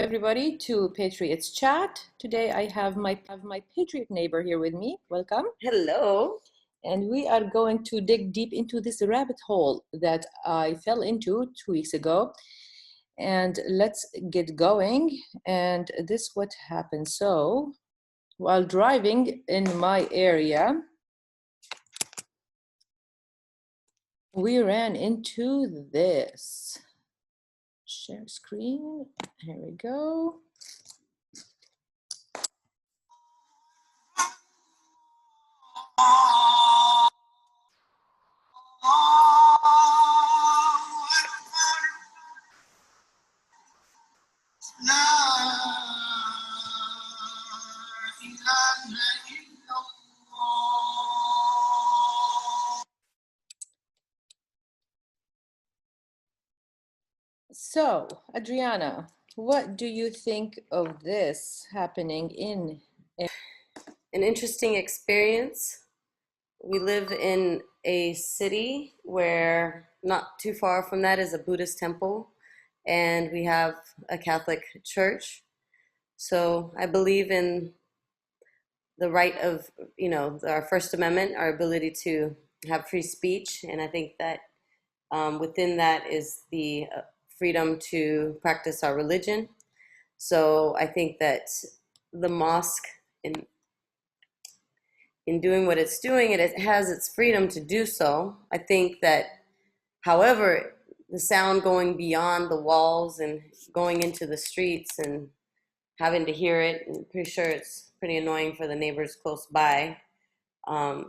everybody to Patriots Chat. Today I have my Patriot neighbor here with me. Welcome. Hello. And we are going to dig deep into this rabbit hole that I fell into 2 weeks ago. And let's get going. And this what happened. So while driving in my area, we ran into this. Share screen. Here we go. So, Adriana, what do you think of this happening in? An interesting experience. We live in a city where not too far from that is a Buddhist temple, and we have a Catholic church. So I believe in the right of, our First Amendment, our ability to have free speech. And I think that within that is the freedom to practice our religion. So I think that the mosque in doing what it's doing, it has its freedom to do so. I think that, however, the sound going beyond the walls and going into the streets and having to hear it, I'm pretty sure it's pretty annoying for the neighbors close by.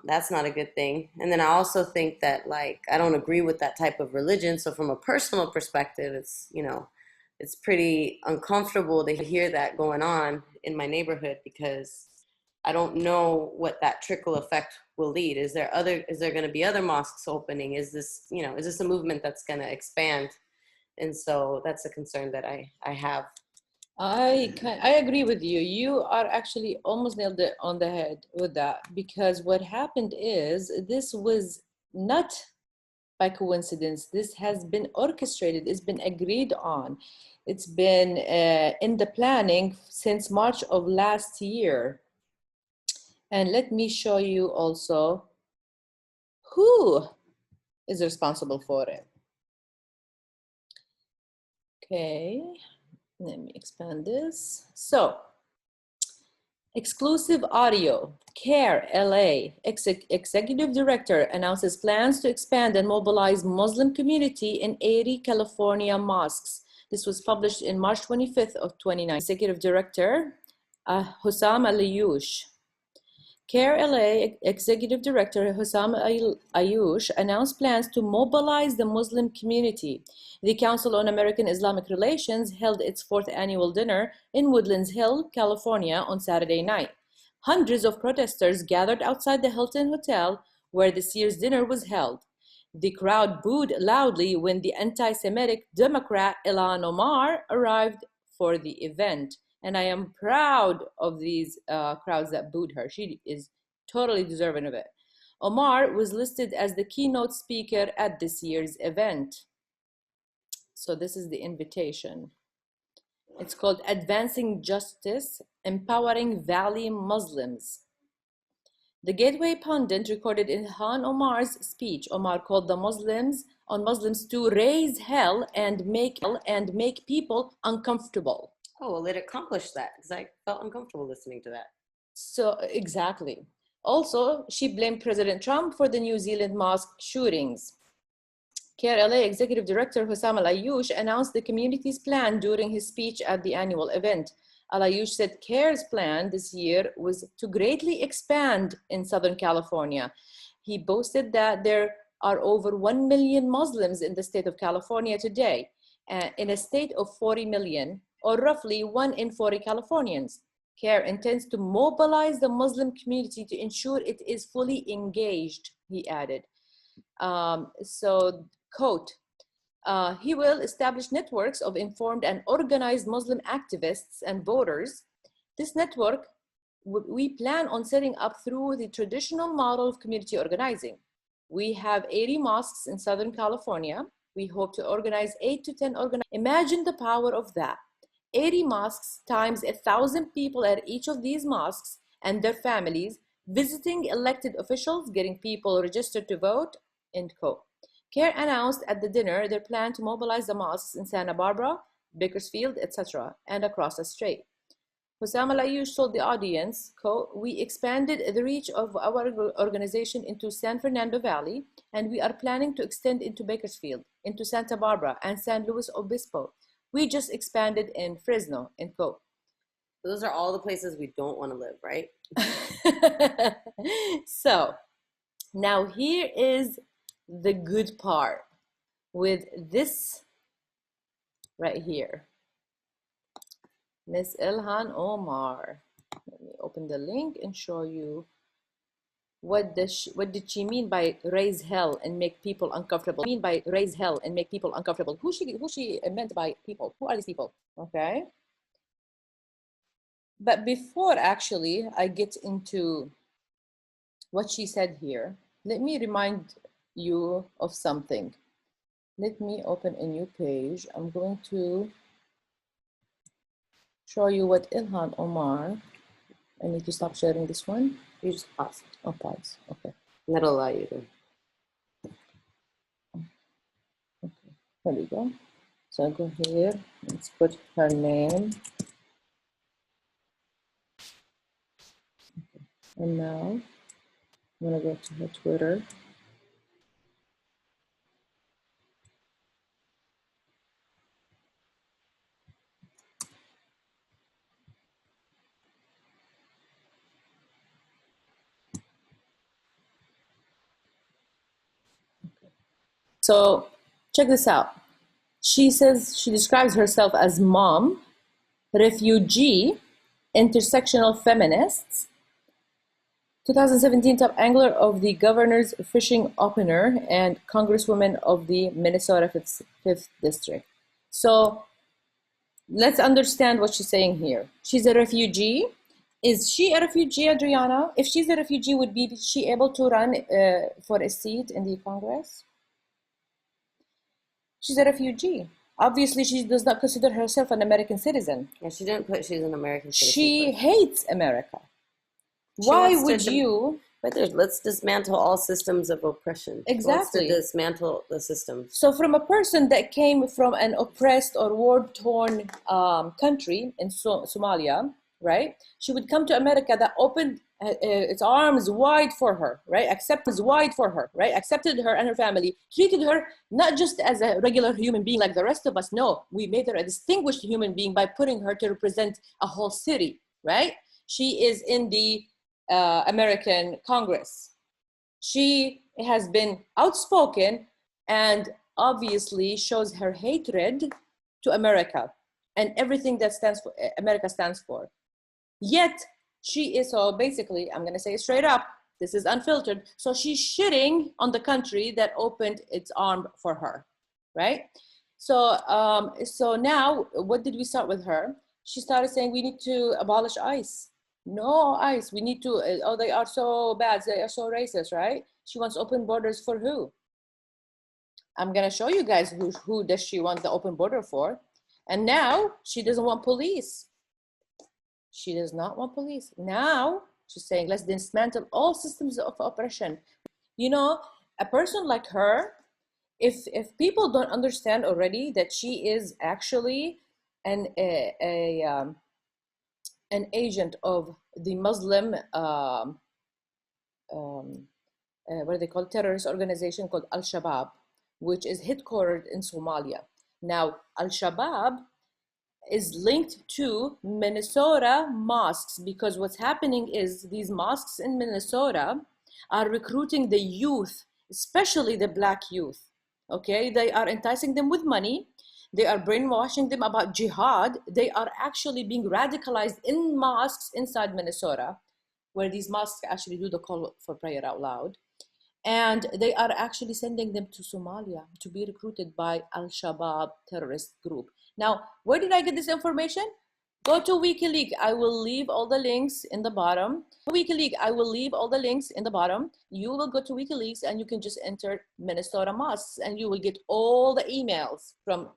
That's not a good thing. And then I also think that, I don't agree with that type of religion. So from a personal perspective, it's pretty uncomfortable to hear that going on in my neighborhood, because I don't know what that trickle effect will lead. Is there going to be other mosques opening? Is this a movement that's going to expand? And so that's a concern that I have. I agree with you. You are actually almost nailed it on the head with that, because what happened is this was not by coincidence. This has been orchestrated. It's been agreed on. It's been in the planning since March of last year. And let me show you also who is responsible for it. Okay, let me expand this. So, exclusive audio. CARE LA Executive Director announces plans to expand and mobilize Muslim community in 80 California mosques. This was published in March 25th of 2019. Executive Director Hussam Al-Ayoush. CARE LA Executive Director Hussam Ayoush announced plans to mobilize the Muslim community. The Council on American Islamic Relations held its 4th annual dinner in Woodlands Hill, California on Saturday night. Hundreds of protesters gathered outside the Hilton Hotel where this year's dinner was held. The crowd booed loudly when the anti-Semitic Democrat Ilhan Omar arrived for the event. And I am proud of these crowds that booed her. She is totally deserving of it. Omar was listed as the keynote speaker at this year's event. So this is the invitation. It's called Advancing Justice, Empowering Valley Muslims. The Gateway pundit recorded Ilhan Omar's speech. Omar called on Muslims to raise hell and make people uncomfortable. Oh, well, it accomplished that, because I felt uncomfortable listening to that. So, exactly. Also, she blamed President Trump for the New Zealand mosque shootings. CARE LA Executive Director Hussam Al-Ayoush announced the community's plan during his speech at the annual event. Al-Ayoush said CARE's plan this year was to greatly expand in Southern California. He boasted that there are over 1 million Muslims in the state of California today, in a state of 40 million, or roughly 1 in 40 Californians. CARE intends to mobilize the Muslim community to ensure it is fully engaged, he added. Quote, he will establish networks of informed and organized Muslim activists and voters. This network we plan on setting up through the traditional model of community organizing. We have 80 mosques in Southern California. We hope to organize 8 to 10 organizations. Imagine the power of that. 80 mosques times 1,000 people at each of these mosques and their families, visiting elected officials, getting people registered to vote, end quote. CARE announced at the dinner their plan to mobilize the mosques in Santa Barbara, Bakersfield, etc., and across the strait. Hussam Al-Ayush told the audience, quote, "We expanded the reach of our organization into San Fernando Valley, and we are planning to extend into Bakersfield, into Santa Barbara, and San Luis Obispo. We just expanded in Fresno," end quote. Those are all the places we don't want to live, right? So now here is the good part with this right here. Miss Ilhan Omar. Let me open the link and show you what did she mean by raise hell and make people uncomfortable? Mean by raise hell and make people uncomfortable? Who she meant by people? Who are these people? Okay. But before actually I get into what she said here, let me remind you of something. Let me open a new page. I'm going to show you what Ilhan Omar. I need to stop sharing this one. You just pause. Oh, pause. Okay. And that'll allow you to. Okay. There we go. So I go here. Let's put her name. Okay. And now I'm gonna go to her Twitter. So check this out. She says she describes herself as mom, refugee, intersectional feminists, 2017 top angler of the governor's fishing opener, and congresswoman of the Minnesota 5th District. So let's understand what she's saying here. She's a refugee. Is she a refugee, Adriana? If she's a refugee, would she able to run for a seat in the Congress? She's a refugee. Obviously, she does not consider herself an American citizen. Yeah, she didn't put she's an American citizen. She hates America. Why would you? But let's dismantle all systems of oppression. Exactly. Let's dismantle the systems. So from a person that came from an oppressed or war-torn country in Somalia, right? She would come to America that opened its arms wide for her, right? Accepted her and her family, treated her not just as a regular human being like the rest of us. No, we made her a distinguished human being by putting her to represent a whole city, right? She is in the American Congress. She has been outspoken and obviously shows her hatred to America and everything that America stands for. Yet she is, so basically, I'm going to say it straight up, this is unfiltered. So she's shitting on the country that opened its arm for her, right? So, so now, what did we start with her? She started saying we need to abolish ICE. No ICE, we need to, oh, they are so bad, they are so racist, right? She wants open borders for who? I'm gonna show you guys who does she want the open border for. And now she doesn't want police. She does not want police. Now she's saying, let's dismantle all systems of oppression. You know, a person like her, if people don't understand already that she is actually an agent of the Muslim, what do they call, terrorist organization called Al-Shabaab, which is headquartered in Somalia. Now, Al-Shabaab is linked to Minnesota mosques because what's happening is these mosques in Minnesota are recruiting the youth, especially the Black youth, okay? They are enticing them with money. They are brainwashing them about jihad. They are actually being radicalized in mosques inside Minnesota, where these mosques actually do the call for prayer out loud. And they are actually sending them to Somalia to be recruited by Al-Shabaab terrorist group. Now, where did I get this information? Go to WikiLeaks. I will leave all the links in the bottom. WikiLeaks, I will leave all the links in the bottom. You will go to WikiLeaks and you can just enter Minnesota mosques and you will get all the emails from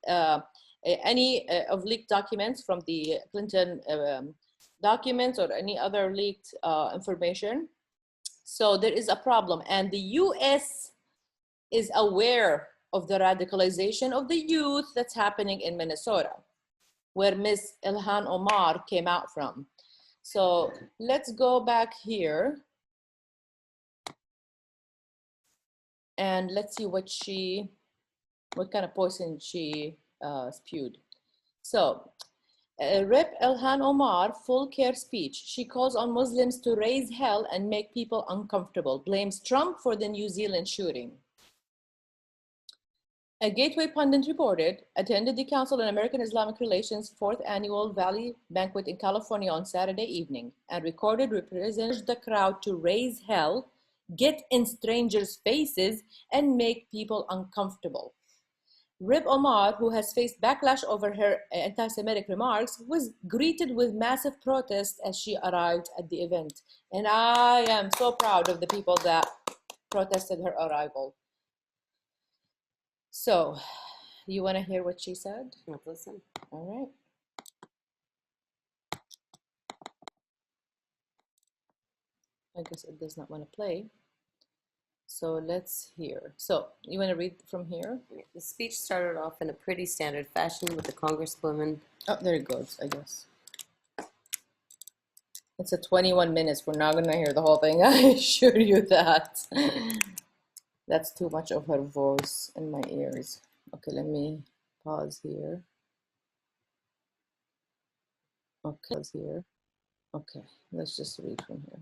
any of leaked documents from the Clinton documents or any other leaked information. So there is a problem, and the US is aware of the radicalization of the youth that's happening in Minnesota, where Ms. Ilhan Omar came out from. So let's go back here and let's see what kind of poison she spewed. So Rep. Ilhan Omar, full care speech. She calls on Muslims to raise hell and make people uncomfortable, blames Trump for the New Zealand shooting. A Gateway pundit reported, attended the Council on American Islamic Relations' 4th annual Valley Banquet in California on Saturday evening and recorded represented the crowd to raise hell, get in strangers' faces, and make people uncomfortable. Rep. Omar, who has faced backlash over her anti-Semitic remarks, was greeted with massive protests as she arrived at the event. And I am so proud of the people that protested her arrival. So, you want to hear what she said? Let's listen. All right. I guess it does not want to play. So let's hear. So you want to read from here? The speech started off in a pretty standard fashion with the Congresswoman. Oh, there it goes, I guess. It's a 21 minutes. We're not going to hear the whole thing. I assure you that. That's too much of her voice in my ears. Okay, let me pause here. Okay, pause here. Okay, let's just read from here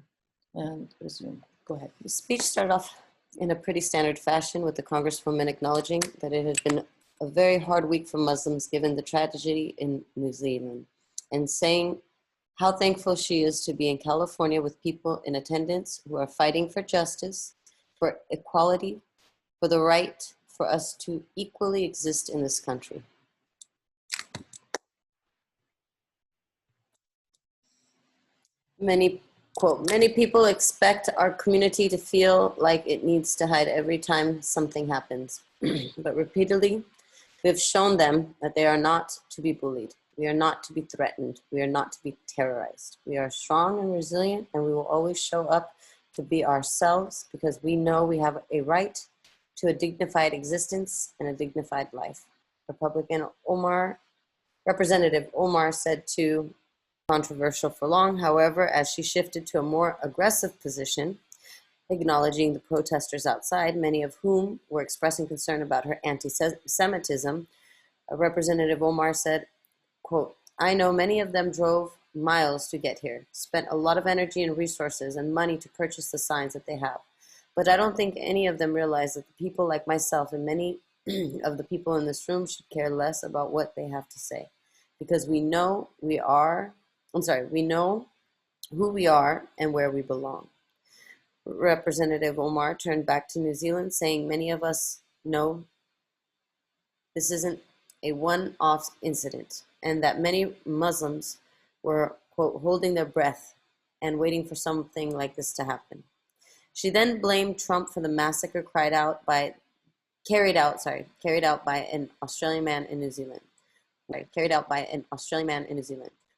and resume. Go ahead. The speech started off in a pretty standard fashion with the Congresswoman acknowledging that it had been a very hard week for Muslims given the tragedy in New Zealand, and saying how thankful she is to be in California with people in attendance who are fighting for justice, for equality, for the right for us to equally exist in this country. Many people expect our community to feel like it needs to hide every time something happens. But repeatedly, we have shown them that they are not to be bullied. We are not to be threatened. We are not to be terrorized. We are strong and resilient, and we will always show up to be ourselves because we know we have a right to a dignified existence and a dignified life. Representative Omar said to controversial for long, however, as she shifted to a more aggressive position, acknowledging the protesters outside, many of whom were expressing concern about her anti-Semitism. Representative Omar said, quote, "I know many of them drove miles to get here, spent a lot of energy and resources and money to purchase the signs that they have. But I don't think any of them realize that the people like myself and many of the people in this room should care less about what they have to say. Because we know we know who we are and where we belong." Representative Omar turned back to New Zealand, saying many of us know this isn't a one-off incident and that many Muslims were, quote, holding their breath and waiting for something like this to happen. She then blamed Trump for the massacre carried out by an Australian man in New Zealand.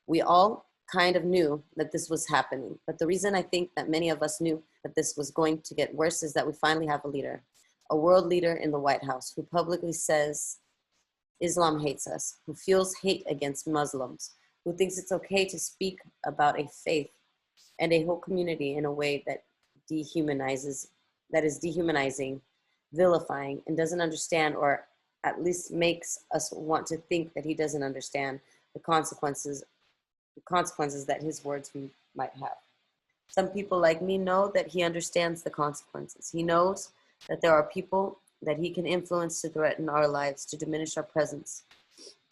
We all kind of knew that this was happening, but the reason I think that many of us knew that this was going to get worse is that we finally have a world leader in the White House who publicly says Islam hates us, who feels hate against Muslims, who thinks it's okay to speak about a faith and a whole community in a way that is dehumanizing, vilifying, and doesn't understand, or at least makes us want to think that he doesn't understand the consequences that his words might have. Some people like me know that he understands the consequences. He knows that there are people that he can influence to threaten our lives, to diminish our presence.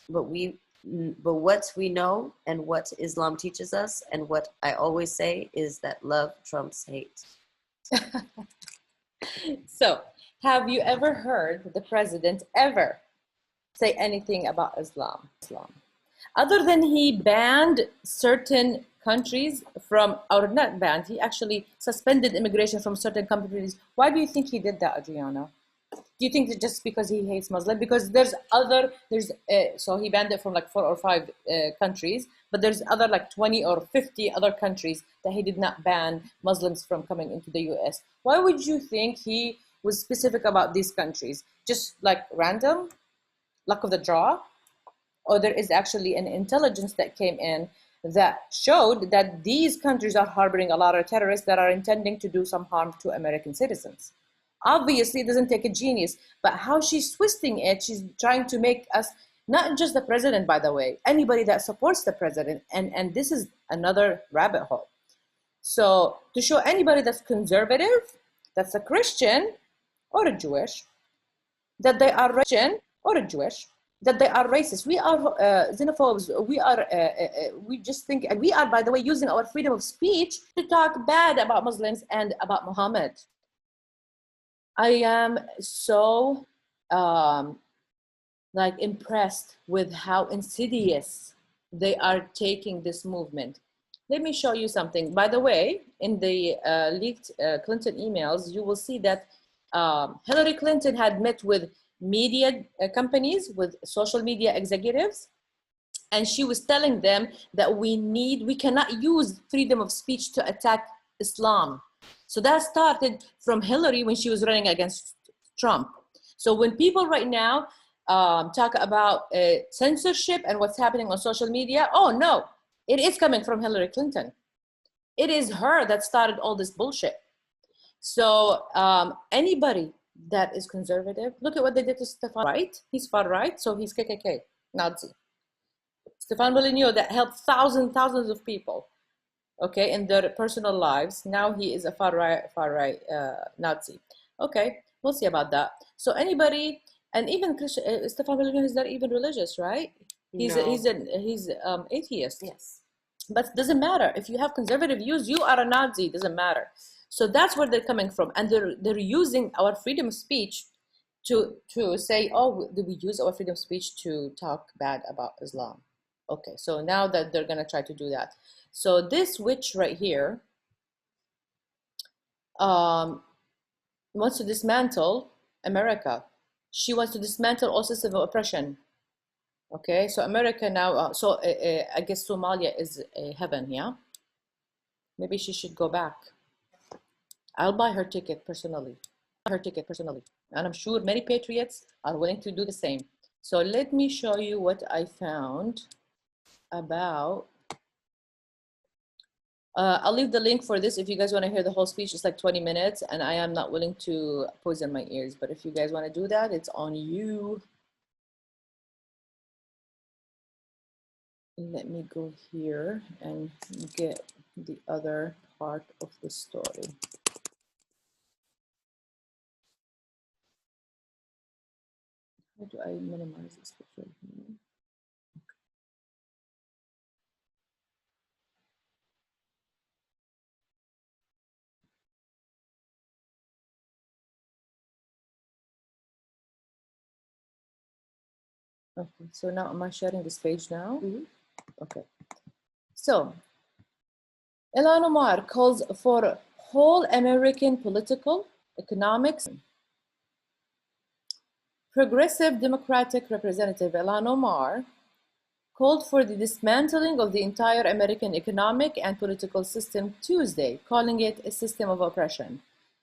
But what we know and what Islam teaches us, and what I always say, is that love trumps hate. So, have you ever heard the president ever say anything about Islam? Other than he banned certain countries from, or not banned, he actually suspended immigration from certain countries. Why do you think he did that, Adriana? Do you think that just because he hates Muslim? Because so he banned it from like 4 or 5 countries, but there's other like 20 or 50 other countries that he did not ban Muslims from coming into the US. Why would you think he was specific about these countries? Just like random, luck of the draw? Or there is actually an intelligence that came in that showed that these countries are harboring a lot of terrorists that are intending to do some harm to American citizens. Obviously, it doesn't take a genius, but how she's twisting it, she's trying to make us, not just the president, by the way, anybody that supports the president, and this is another rabbit hole. So to show anybody that's conservative, that's a Christian or a Jewish, that they are Christian or a Jewish, that they are racist. We are xenophobes. We just think, and we are, by the way, using our freedom of speech to talk bad about Muslims and about Muhammad. I am so like impressed with how insidious they are taking this movement. Let me show you something. By the way, in the leaked Clinton emails, you will see that Hillary Clinton had met with media companies, with social media executives, and she was telling them that we cannot use freedom of speech to attack Islam. So that started from Hillary when she was running against Trump. So when people right now talk about censorship and what's happening on social media, oh no, it is coming from Hillary Clinton. It is her that started all this bullshit. So anybody that is conservative, look at what they did to Stefan, right? He's far right, so he's KKK, Nazi. Stefan Molyneux that helped thousands of people, okay, in their personal lives. Now he is a far right Nazi. Okay, we'll see about that. So anybody, and even Stefan Molyneux is not even religious, right? He's atheist. Yes. But it doesn't matter. If you have conservative views, you are a Nazi. It doesn't matter. So that's where they're coming from, and they're using our freedom of speech to say, oh, do we use our freedom of speech to talk bad about Islam? Okay, so now that they're gonna try to do that. So this witch right here wants to dismantle America. She wants to dismantle all systems of oppression. Okay, so America now, I guess Somalia is a heaven, yeah? Maybe she should go back. I'll buy her ticket personally. And I'm sure many patriots are willing to do the same. So let me show you what I found about. I'll leave the link for this if you guys want to hear the whole speech. It's like 20 minutes, and I am not willing to poison my ears. But if you guys want to do that, it's on you. Let me go here and get the other part of the story. How do I minimize this picture here? Okay, so now am I sharing this page now? Mm-hmm. Okay. So, Ilhan Omar calls for whole American political, economics. Progressive Democratic Representative Ilhan Omar called for the dismantling of the entire American economic and political system Tuesday, calling it a system of oppression.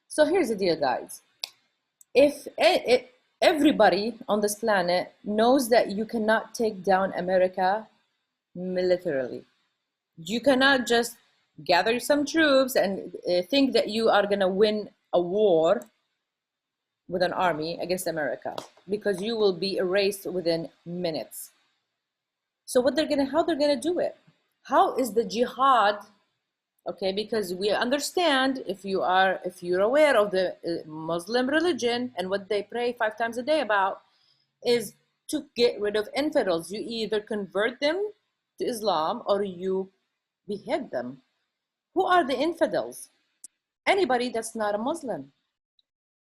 So here's the deal, guys. If everybody on this planet knows that you cannot take down America militarily, you cannot just gather some troops and think that you are going to win a war with an army against America, because you will be erased within minutes. So how they're gonna do it? How is the jihad? Okay, because we understand, if you're aware of the Muslim religion and what they pray 5 times a day about, is to get rid of infidels. You either convert them to Islam or you behead them. Who are the infidels? Anybody that's not a Muslim.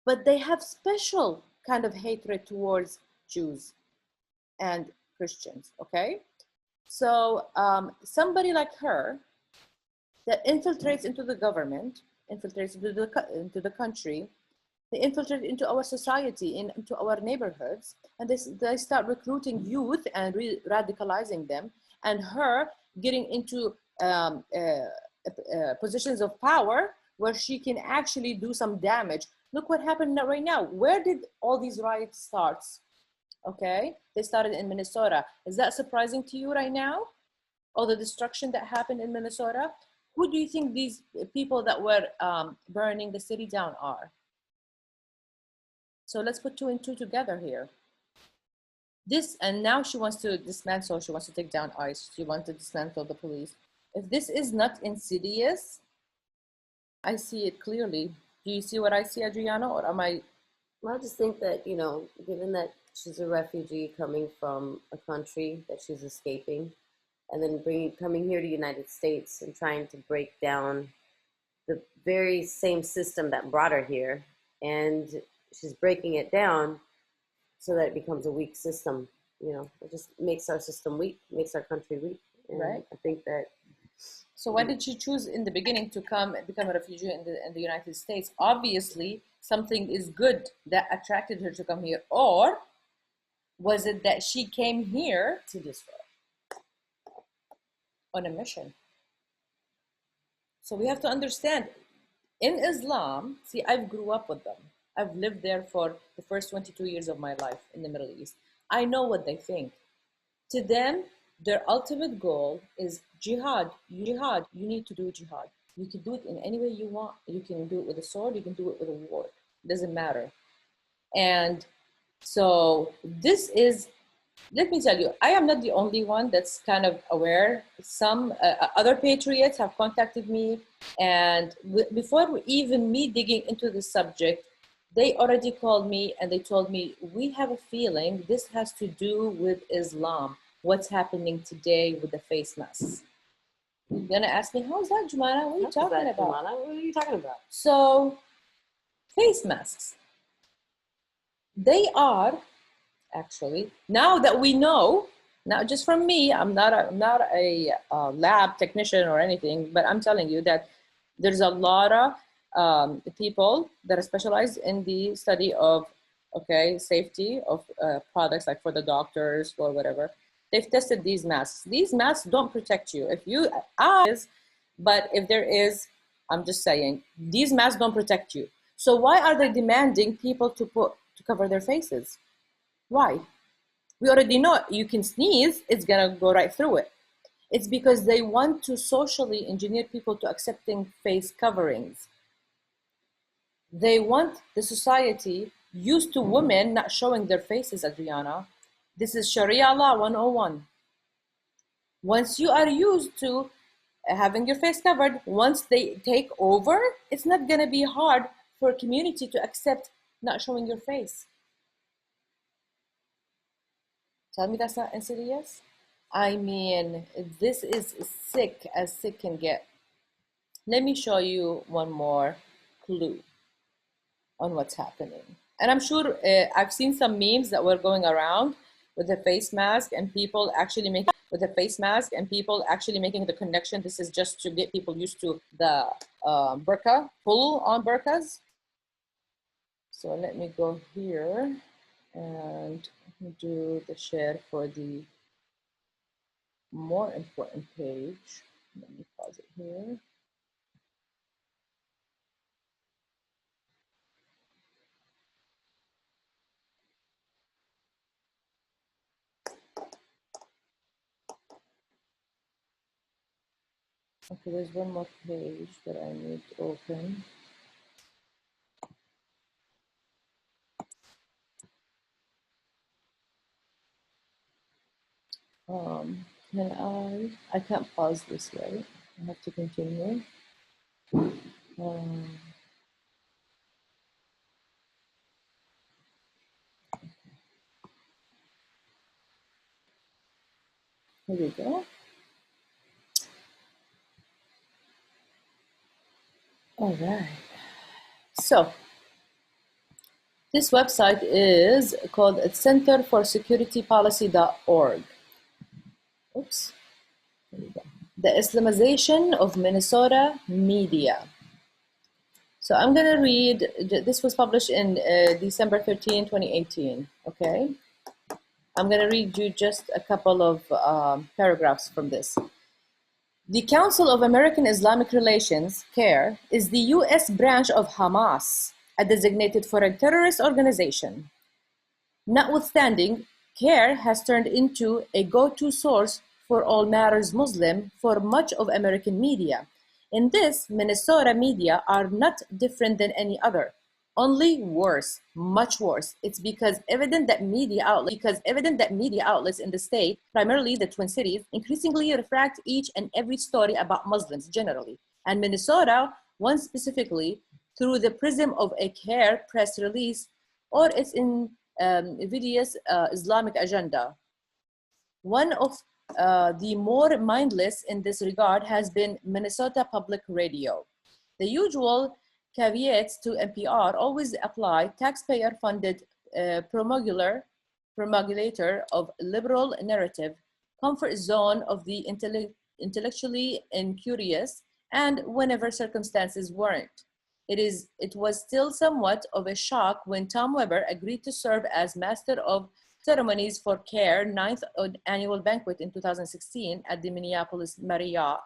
But they have special kind of hatred towards Jews and Christians, okay? So somebody like her that infiltrates into the government, infiltrates into the country, They infiltrate into our society, into our neighborhoods, and they start recruiting youth and radicalizing them, and her getting into positions of power where she can actually do some damage. Look what happened right now. Where did all these riots start? Okay, they started in Minnesota. Is that surprising to you right now? All the destruction that happened in Minnesota? Who do you think these people that were burning the city down are? So let's put 2 and 2 together here. This, and now she wants to dismantle, she wants to take down ICE, she wants to dismantle the police. If this is not insidious, I see it clearly. Do you see what I see, Adriana, or am I? Well, I just think that, you know, given that she's a refugee coming from a country that she's escaping, and then coming here to the United States and trying to break down the very same system that brought her here, and she's breaking it down so that it becomes a weak system. You know, it just makes our system weak, makes our country weak. And right. I think that. So why did she choose in the beginning to come and become a refugee in the United States? Obviously, something is good that attracted her to come here, or was it that she came here to destroy on a mission? So we have to understand, in Islam, see, I've grew up with them. I've lived there for the first 22 years of my life in the Middle East. I know what they think. To them, their ultimate goal is jihad. You need to do jihad. You can do it in any way you want. You can do it with a sword, you can do it with a war. It doesn't matter. And so this is, let me tell you, I am not the only one that's kind of aware. Some other patriots have contacted me, and before even me digging into the subject, they already called me and they told me, we have a feeling this has to do with Islam. What's happening today with the face masks? You're gonna ask me, how is that, Jumana? What are you talking about? Jumana? What are you talking about? So, face masks. They are actually, now that we know, now just from me, I'm not a lab technician or anything, but I'm telling you that there's a lot of people that are specialized in the study of, safety of products, like for the doctors or whatever. They've tested these masks. These masks don't protect you. If you but if there is, I'm just saying, these masks don't protect you. So why are they demanding people to cover their faces? Why? We already know you can sneeze, it's gonna go right through it. It's because they want to socially engineer people to accepting face coverings. They want the society used to women not showing their faces, Adriana. This is Sharia law 101. Once you are used to having your face covered, once they take over, it's not gonna be hard for a community to accept not showing your face. Tell me that's not insidious? I mean, this is sick as sick can get. Let me show you one more clue on what's happening. And I'm sure I've seen some memes that were going around with the face mask and people actually making the connection. This is just to get people used to the burqa, pull on burqas. So let me go here and do the share for the more important page. Let me pause it here. Okay, there's one more page that I need to open. I can't pause this, right? I have to continue. Here we go. All right. So this website is called centerforsecuritypolicy.org. Oops. There we go. The Islamization of Minnesota Media. So I'm going to read, this was published in December 13, 2018, okay? I'm going to read you just a couple of paragraphs from this. The Council of American Islamic Relations, CARE, is the U.S. branch of Hamas, a designated foreign terrorist organization. Notwithstanding, CARE has turned into a go-to source for all matters Muslim for much of American media. In this, Minnesota media are not different than any other, only worse, much worse. It's because evident that media outlets in the state, primarily the Twin Cities, increasingly refract each and every story about Muslims generally, and Minnesota, one specifically, through the prism of a CARE press release or its invidious Islamic agenda. One of the more mindless in this regard has been Minnesota Public Radio. The usual caveats to NPR always apply: taxpayer-funded promulgator of liberal narrative, comfort zone of the intellectually incurious, and whenever circumstances warrant. It was still somewhat of a shock when Tom Weber agreed to serve as master of ceremonies for CARE 9th annual banquet in 2016 at the Minneapolis Marriott.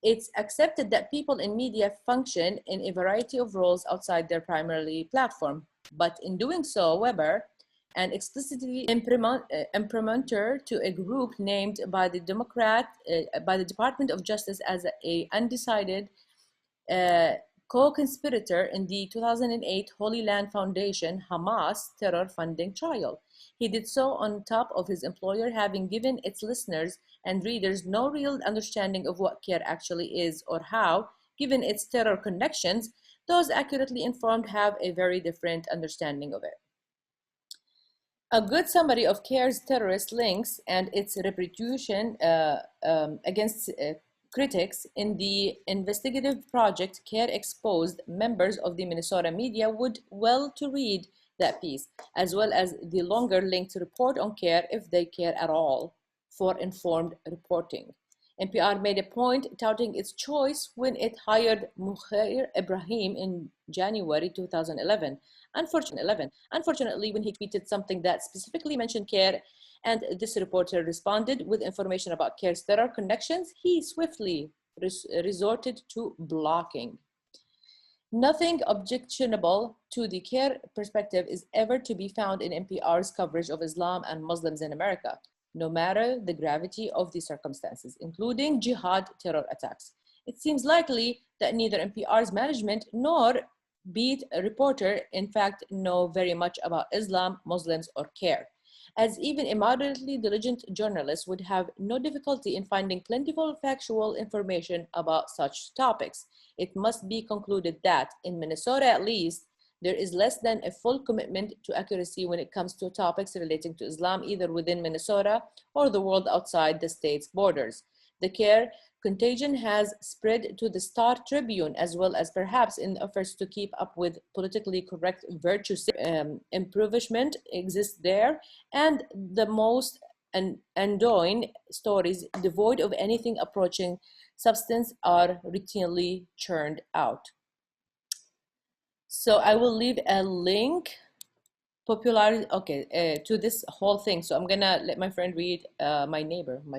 It's accepted that people in media function in a variety of roles outside their primary platform, but in doing so, Weber, an explicitly imprimatur to a group named by the Department of Justice as a undecided co-conspirator in the 2008 Holy Land Foundation Hamas terror funding trial. He did so on top of his employer having given its listeners and readers no real understanding of what CARE actually is or how, given its terror connections, those accurately informed have a very different understanding of it. A good summary of CARE's terrorist links and its reputation against critics in the investigative project CARE exposed members of the Minnesota media would well to read that piece, as well as the longer linked report on CARE if they care at all for informed reporting. NPR made a point touting its choice when it hired Mukhair Ibrahim in January 2011. Unfortunately, when he tweeted something that specifically mentioned CARE and this reporter responded with information about CARE's terror connections, he swiftly resorted to blocking. Nothing objectionable to the CARE perspective is ever to be found in NPR's coverage of Islam and Muslims in America, no matter the gravity of the circumstances, including jihad terror attacks. It seems likely that neither NPR's management nor beat reporter, in fact, know very much about Islam, Muslims, or CARE, as even a moderately diligent journalist would have no difficulty in finding plentiful factual information about such topics. It must be concluded that, in Minnesota at least, there is less than a full commitment to accuracy when it comes to topics relating to Islam, either within Minnesota or the world outside the state's borders. The CARE contagion has spread to the Star Tribune, as well as perhaps in efforts to keep up with politically correct virtue impoverishment exists there, and the most annoying stories devoid of anything approaching substance are routinely churned out. So I will leave a link to this whole thing. So I'm gonna let my friend read, my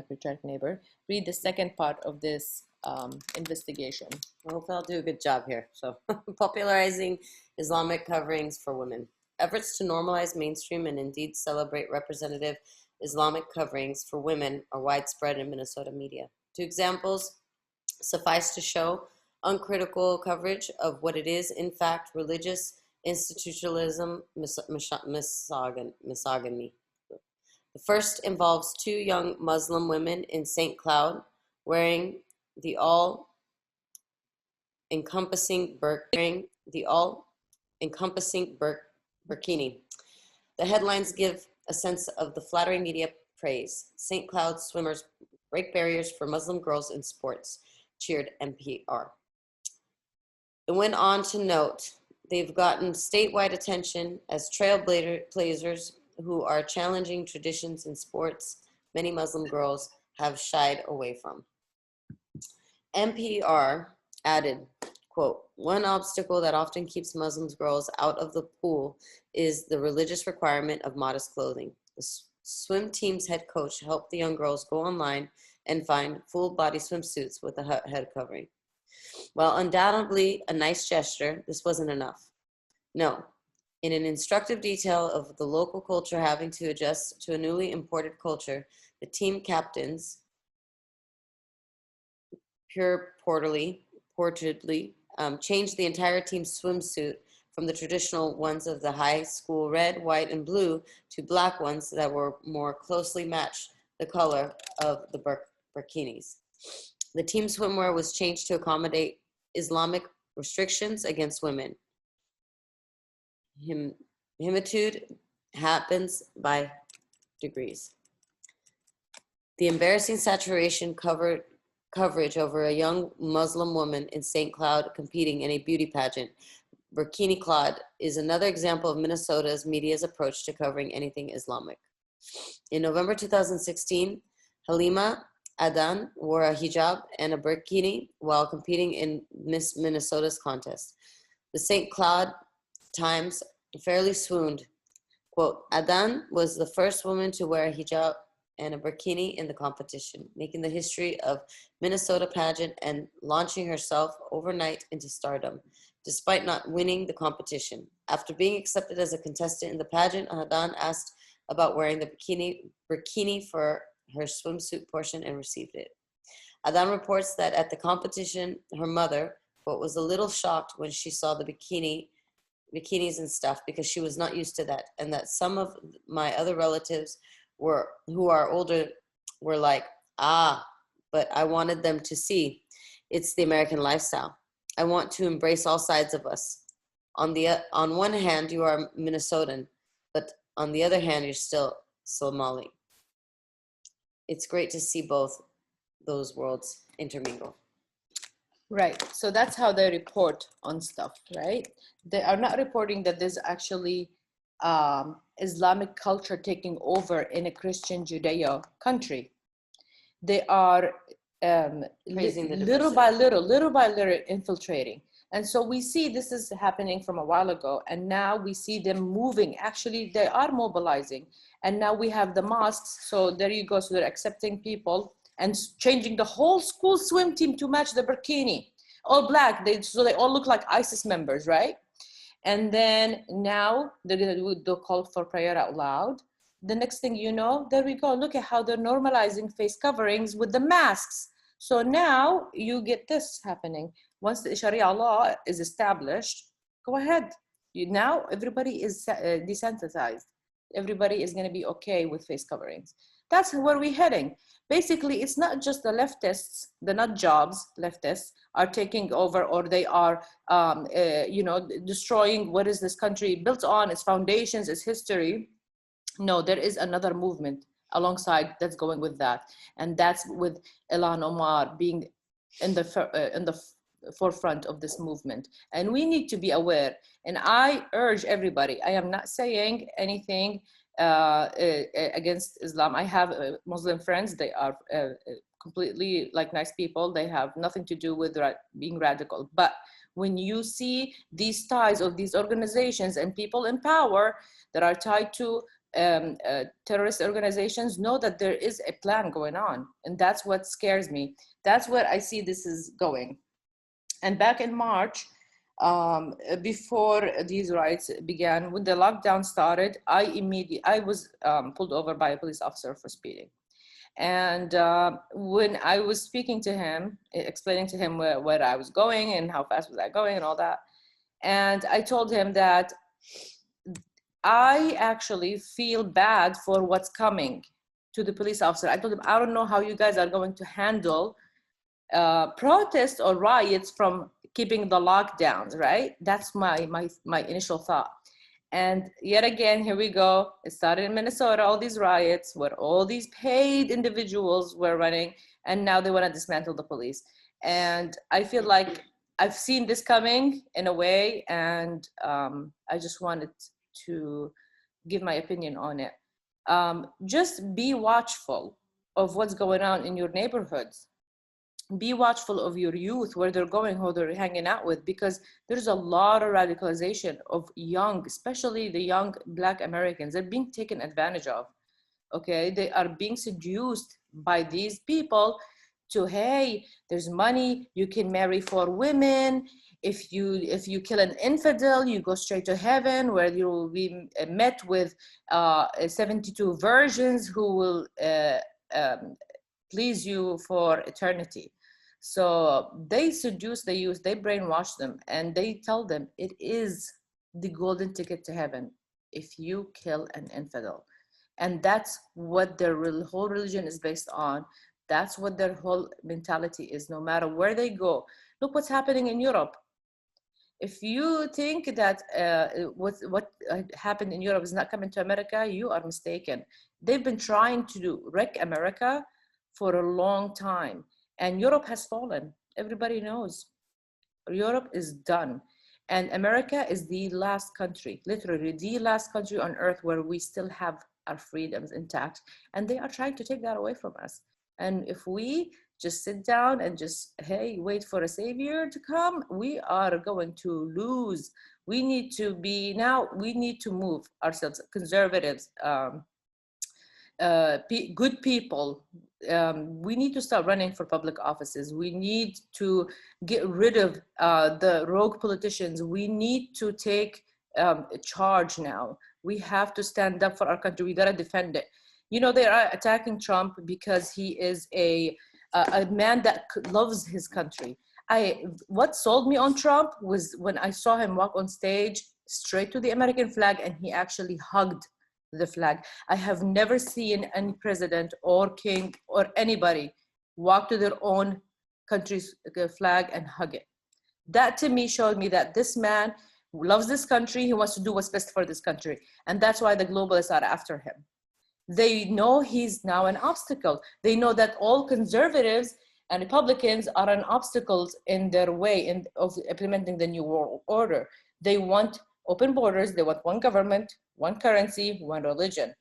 patriotic neighbor, read the second part of this investigation. I hope I'll do a good job here. So, popularizing Islamic coverings for women. Efforts to normalize mainstream and indeed celebrate representative Islamic coverings for women are widespread in Minnesota media. Two examples suffice to show uncritical coverage of what it is, in fact, religious institutionalism, misogyny. The first involves two young Muslim women in St. Cloud wearing the all-encompassing burkini. The headlines give a sense of the flattering media praise. St. Cloud swimmers break barriers for Muslim girls in sports, cheered NPR. It went on to note, they've gotten statewide attention as trailblazers who are challenging traditions in sports many Muslim girls have shied away from. NPR added, quote, one obstacle that often keeps Muslim girls out of the pool is the religious requirement of modest clothing. The swim team's head coach helped the young girls go online and find full body swimsuits with a head covering. While undoubtedly a nice gesture, this wasn't enough. No. In an instructive detail of the local culture having to adjust to a newly imported culture, the team captains purportedly changed the entire team's swimsuit from the traditional ones of the high school red, white, and blue to black ones that were more closely matched the color of the bikinis. The team swimwear was changed to accommodate Islamic restrictions against women. Himitude happens by degrees. The embarrassing saturation coverage over a young Muslim woman in St. Cloud competing in a beauty pageant, Burkini Claude, is another example of Minnesota's media's approach to covering anything Islamic. In November 2016, Halima Adan wore a hijab and a burkini while competing in Miss Minnesota's contest. The St. Cloud Times fairly swooned. Quote, Adan was the first woman to wear a hijab and a burkini in the competition, making the history of Minnesota pageant and launching herself overnight into stardom, despite not winning the competition. After being accepted as a contestant in the pageant, Adan asked about wearing the burkini for her swimsuit portion and received it. Adan reports that at the competition, her mother, quote, was a little shocked when she saw the bikinis and stuff because she was not used to that, and that some of my other relatives who are older were like, but I wanted them to see it's the American lifestyle. I want to embrace all sides of us. On one hand, you are Minnesotan, but on the other hand, you're still Somali. It's great to see both those worlds intermingle. Right. So that's how they report on stuff, right? They are not reporting that there's actually Islamic culture taking over in a Christian Judeo country. They are little by little infiltrating. And so we see this is happening from a while ago, and now we see them moving. Actually, they are mobilizing. And now we have the mosques. So there you go. So they're accepting people and changing the whole school swim team to match the burkini. All black, so they all look like ISIS members, right? And then now they're gonna do the call for prayer out loud. The next thing you know, there we go. Look at how they're normalizing face coverings with the masks. So now you get this happening. Once the Sharia law is established, go ahead. Now everybody is desensitized. Everybody is gonna be okay with face coverings. That's where we're heading. Basically, it's not just the leftists, the nut jobs leftists are taking over, or they are, destroying what is this country built on, its foundations, its history. No, there is another movement alongside that's going with that, and that's with Ilhan Omar being in the forefront of this movement. And we need to be aware. And I urge everybody. I am not saying anything against Islam. I have Muslim friends. They are completely like nice people. They have nothing to do with being radical. But when you see these ties of these organizations and people in power that are tied to terrorist organizations, know that there is a plan going on. And that's what scares me. That's where I see this is going. And back in March, before these riots began, when the lockdown started, I was pulled over by a police officer for speeding. And when I was speaking to him, explaining to him where I was going and how fast was I going and all that, and I told him that I actually feel bad for what's coming to the police officer. I told him, I don't know how you guys are going to handle protests or riots from keeping the lockdowns, right? That's my initial thought. And yet again, here we go. It started in Minnesota, all these riots where all these paid individuals were running, and now they want to dismantle the police. And I feel like I've seen this coming in a way, and I just wanted to give my opinion on it. Just be watchful of what's going on in your neighborhoods. be watchful of your youth, where they're going, who they're hanging out with, because there's a lot of radicalization of young, especially the young Black Americans. They're being taken advantage of. Okay, they are being seduced by these people to, hey, there's money, you can marry 4 women. If you kill an infidel, you go straight to heaven, where you will be met with 72 virgins who will um, please you for eternity. So they seduce the youth, they brainwash them, and they tell them it is the golden ticket to heaven if you kill an infidel. And that's what their whole religion is based on. That's what their whole mentality is, no matter where they go. Look what's happening in Europe. If you think that what happened in Europe is not coming to America, you are mistaken. They've been trying to wreck America for a long time, and Europe has fallen. Everybody knows Europe is done, and America is the last country, literally the last country on earth where we still have our freedoms intact, and they are trying to take that away from us. And if we just sit down and just, hey, wait for a savior to come, we are going to lose. We need to be, now we need to move ourselves, conservatives, good people. We need to start running for public offices. We need to get rid of the rogue politicians. We need to take charge now. We have to stand up for our country. We gotta defend it. You know, they are attacking Trump because he is a man that loves his country. What sold me on Trump was when I saw him walk on stage straight to the American flag, and he actually hugged the flag. I have never seen any president or king or anybody walk to their own country's flag and hug it. That to me showed me that this man loves this country. He wants to do what's best for this country. And that's why the globalists are after him. They know he's now an obstacle. They know that all conservatives and Republicans are an obstacles in their way of implementing the new world order. They want open borders. They want one government, one currency, one religion.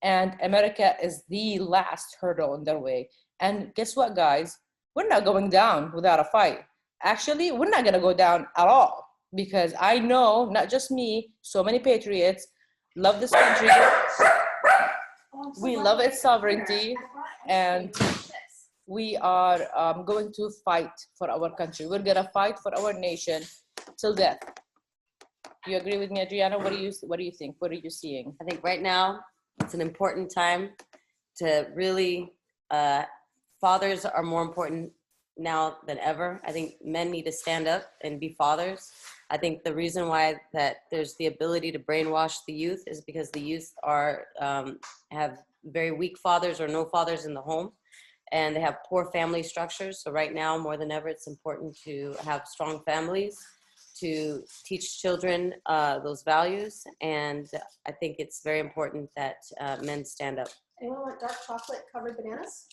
And America is the last hurdle in their way. And guess what, guys? We're not going down without a fight. Actually, we're not going to go down at all, because I know, not just me, so many patriots love this country. We love its sovereignty, and we are going to fight for our country. We're going to fight for our nation till death. You agree with me, Adriana? What do you think? What are you seeing? I think right now it's an important time to really, fathers are more important now than ever. I think men need to stand up and be fathers. I think the reason why that there's the ability to brainwash the youth is because the youth are have very weak fathers or no fathers in the home, and they have poor family structures. So right now, more than ever, it's important to have strong families, to teach children those values. And I think it's very important that men stand up. Anyone want dark chocolate covered bananas?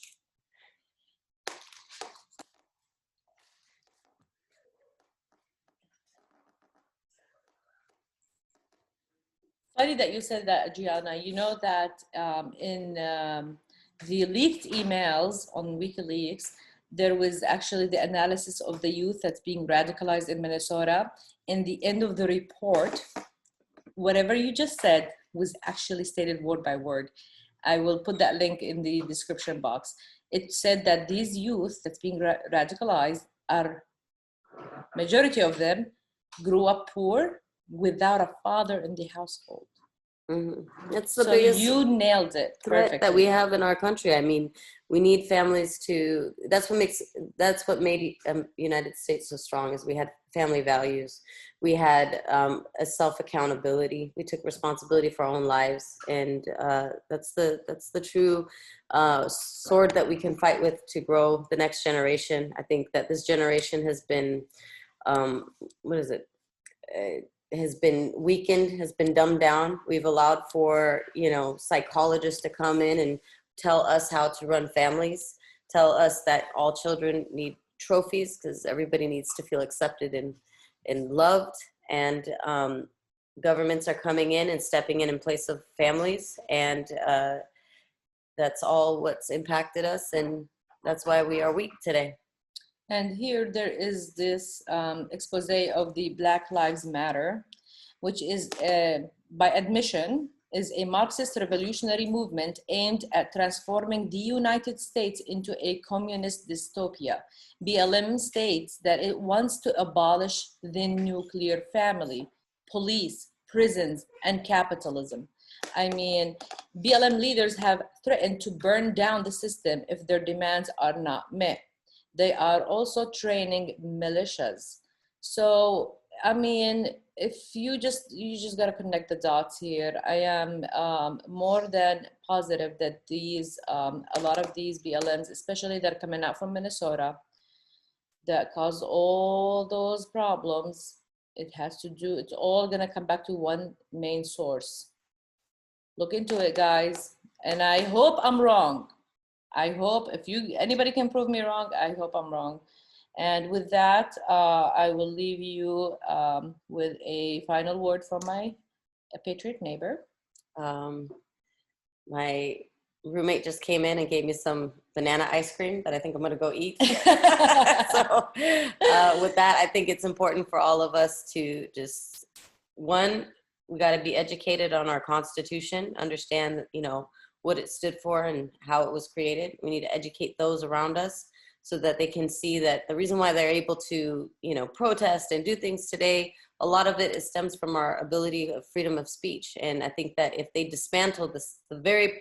Funny that you said that, Adriana. You know that in the leaked emails on WikiLeaks, there was actually the analysis of the youth that's being radicalized in Minnesota. In the end of the report, whatever you just said was actually stated word by word. I will put that link in the description box. It said that these youth that's being radicalized are, majority of them grew up poor, without a father in the household. Mm-hmm. That's the So biggest you nailed it threat that we have in our country. I mean, we need families to, that's what made United States so strong, is we had family values. We had a self-accountability. We took responsibility for our own lives. And that's the true sword that we can fight with to grow the next generation. I think that this generation has been, has been weakened, has been dumbed down. We've allowed for, psychologists to come in and tell us how to run families, tell us that all children need trophies because everybody needs to feel accepted and loved. And governments are coming in and stepping in place of families. And that's all what's impacted us. And that's why we are weak today. And here there is this expose of the Black Lives Matter, which is, by admission, is a Marxist revolutionary movement aimed at transforming the United States into a communist dystopia. BLM states that it wants to abolish the nuclear family, police, prisons, and capitalism. I mean, BLM leaders have threatened to burn down the system if their demands are not met. They are also training militias. So, I mean, if you just got to connect the dots here. I am more than positive that a lot of these BLMs, especially that are coming out from Minnesota, that cause all those problems, it's all gonna come back to one main source. Look into it, guys. And I hope I'm wrong. I hope if anybody can prove me wrong, I hope I'm wrong. And with that, I will leave you with a final word from my patriot neighbor. My roommate just came in and gave me some banana ice cream that I think I'm going to go eat. So with that, I think it's important for all of us to just, one, we got to be educated on our Constitution, understand, what it stood for and how it was created. We need to educate those around us so that they can see that the reason why they're able to, protest and do things today, a lot of it stems from our ability of freedom of speech. And I think that if they dismantle the very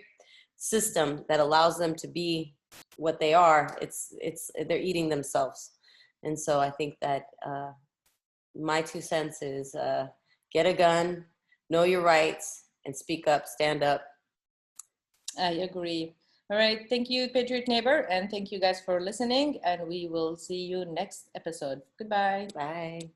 system that allows them to be what they are, they're eating themselves. And so I think that my 2 cents is get a gun, know your rights, and speak up, stand up. I agree. All right. Thank you, Patriot Neighbor. And thank you guys for listening. And we will see you next episode. Goodbye. Bye.